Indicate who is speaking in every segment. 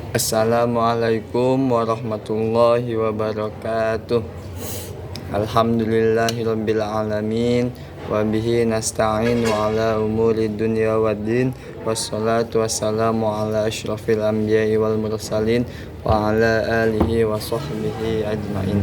Speaker 1: Assalamualaikum warahmatullahi wabarakatuh. Alhamdulillahirabbil alamin wa bihi nasta'in wa ala umuri dunya waddin wassalatu wassalamu ala asyrafil anbiya'i wal mursalin wa ala alihi wa sahbihi ajmain.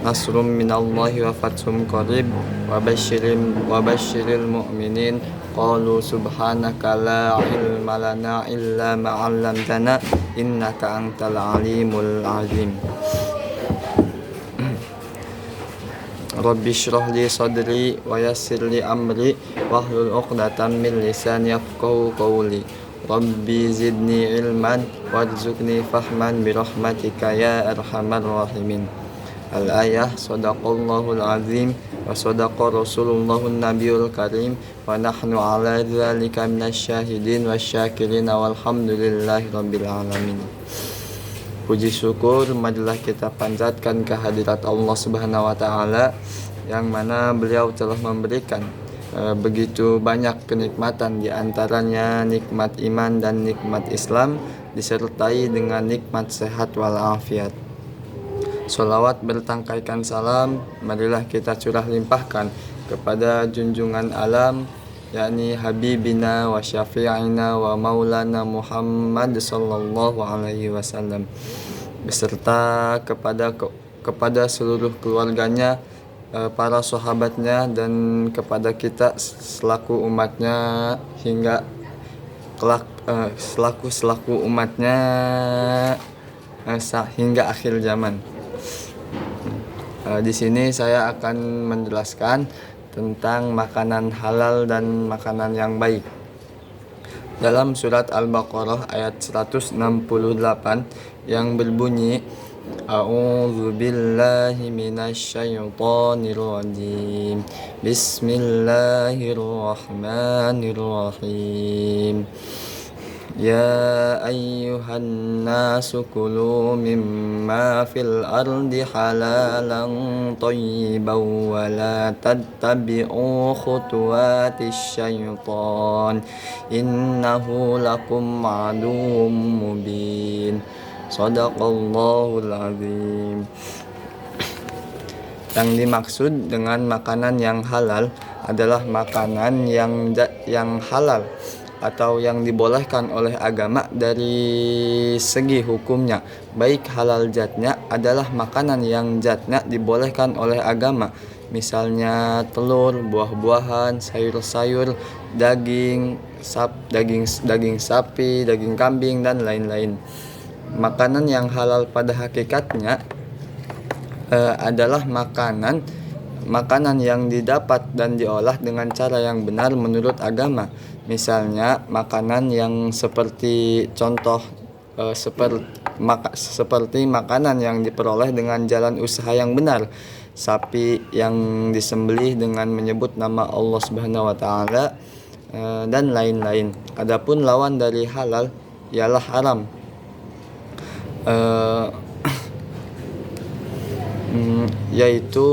Speaker 1: Nasrum minallahi wa fathum qarib wa basyiril mu'minin. Qalu subhanaka la ilma lana illa ma 'allamtana innaka antal alimul azim. Rabbi shrah li sadri wa yassir li amri wahlul 'uqdatam min lisani yafqahu qawli. Rabbi zidni ilman warzuqni fahman birahmatika ya arhamar rahimin. Al-ayah sadaqallahul azim wa sadaqa rasulullahun nabiyul karim wa nahnu ala dzalika minasyahidin wasyakirin walhamdulillahi rabbil alamin. Puji syukur marilah kita panjatkan kehadirat Allah Subhanahu wa taala yang mana beliau telah memberikan begitu banyak kenikmatan, di antaranya nikmat iman dan nikmat Islam disertai dengan nikmat sehat walafiat. Sholawat bertangkaikan salam marilah kita curah limpahkan kepada junjungan alam, yakni Habibina wa Syafi'ina wa Maulana Muhammad sallallahu alaihi wasallam, beserta kepada seluruh keluarganya, para sahabatnya, dan kepada kita selaku umatnya hingga kelak, selaku umatnya hingga akhir zaman. Di sini saya akan menjelaskan tentang makanan halal dan makanan yang baik. Dalam surat Al-Baqarah ayat 168 yang berbunyi, A'udzu billahi minasyaitonir rajim. Bismillahirrahmanirrahim. Ya ayyuhan nasu kulu mimma fil ardi halalan thayyiban wa la tattabi'u khutuwatis syaitan innahu lakum aduwwum mubin. Shadaqallahul azim. Yang dimaksud dengan makanan yang halal adalah makanan yang halal atau yang dibolehkan oleh agama dari segi hukumnya. Baik halal zatnya adalah makanan yang zatnya dibolehkan oleh agama, misalnya telur, buah-buahan, sayur-sayur, daging sapi, daging kambing, dan lain-lain. Makanan yang halal pada hakikatnya adalah makanan yang didapat dan diolah dengan cara yang benar menurut agama. Misalnya makanan yang seperti makanan yang diperoleh dengan jalan usaha yang benar, sapi yang disembelih dengan menyebut nama Allah Subhanahu wa taala, dan lain-lain. Adapun lawan dari halal ialah haram. Yaitu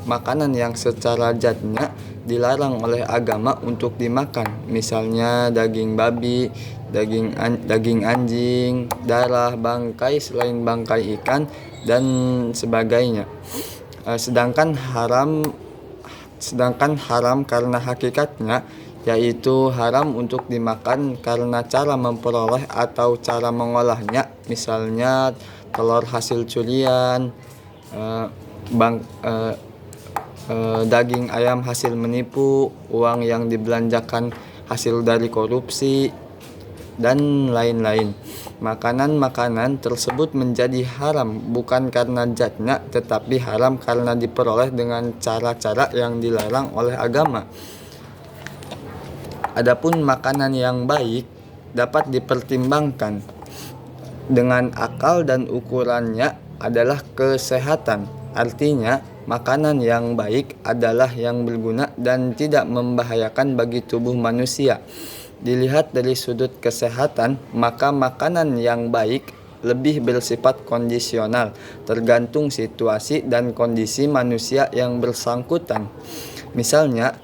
Speaker 1: makanan yang secara zatnya dilarang oleh agama untuk dimakan, misalnya daging babi, daging anjing, darah, bangkai selain bangkai ikan, dan sebagainya. Sedangkan haram karena hakikatnya yaitu haram untuk dimakan karena cara memperoleh atau cara mengolahnya, misalnya telur hasil curian, daging ayam hasil menipu, uang yang dibelanjakan hasil dari korupsi, dan lain-lain. Makanan-makanan tersebut menjadi haram bukan karena zatnya, tetapi haram karena diperoleh dengan cara-cara yang dilarang oleh agama. Adapun makanan yang baik dapat dipertimbangkan dengan akal dan ukurannya adalah kesehatan. Artinya, makanan yang baik adalah yang berguna dan tidak membahayakan bagi tubuh manusia. Dilihat dari sudut kesehatan, maka makanan yang baik lebih bersifat kondisional, tergantung situasi dan kondisi manusia yang bersangkutan. Misalnya,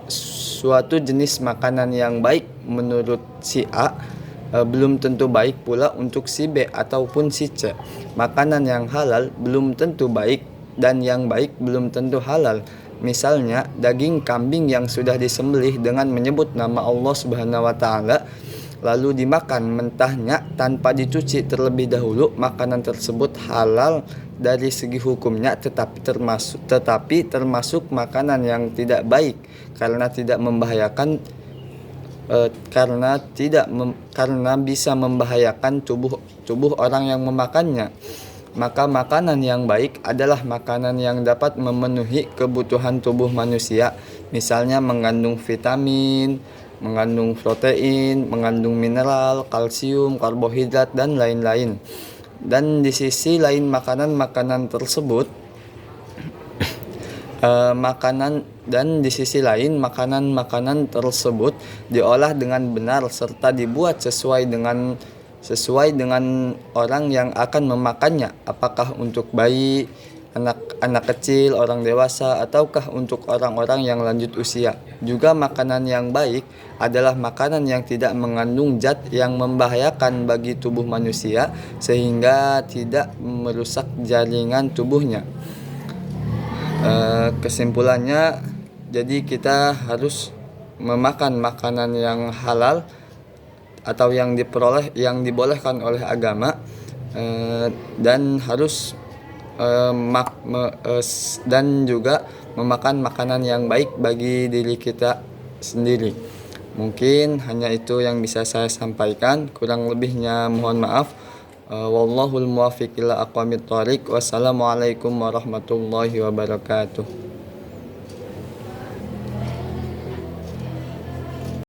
Speaker 1: suatu jenis makanan yang baik menurut si A belum tentu baik pula untuk si B ataupun si C. Makanan yang halal belum tentu baik dan yang baik belum tentu halal. Misalnya daging kambing yang sudah disembelih dengan menyebut nama Allah Subhanahu wa taala lalu dimakan mentahnya tanpa dicuci terlebih dahulu, makanan tersebut halal dari segi hukumnya, tetapi termasuk makanan yang tidak baik karena tidak membahayakan karena bisa membahayakan tubuh orang yang memakannya. Maka makanan yang baik adalah makanan yang dapat memenuhi kebutuhan tubuh manusia, misalnya mengandung vitamin, mengandung protein, mengandung mineral, kalsium, karbohidrat dan lain-lain. Dan di sisi lain makanan-makanan tersebut makanan-makanan tersebut diolah dengan benar serta dibuat sesuai dengan orang yang akan memakannya, apakah untuk bayi, anak kecil, orang dewasa, ataukah untuk orang-orang yang lanjut usia. Juga makanan yang baik adalah makanan yang tidak mengandung zat yang membahayakan bagi tubuh manusia sehingga tidak merusak jaringan tubuhnya. Kesimpulannya, jadi kita harus memakan makanan yang halal atau yang dibolehkan oleh agama, dan harus dan juga memakan makanan yang baik bagi diri kita sendiri. Mungkin hanya itu yang bisa saya sampaikan, kurang lebihnya mohon maaf. Wallahul muwaffiq ila aqwamit thoriq. Wassalamualaikum warahmatullahi wabarakatuh.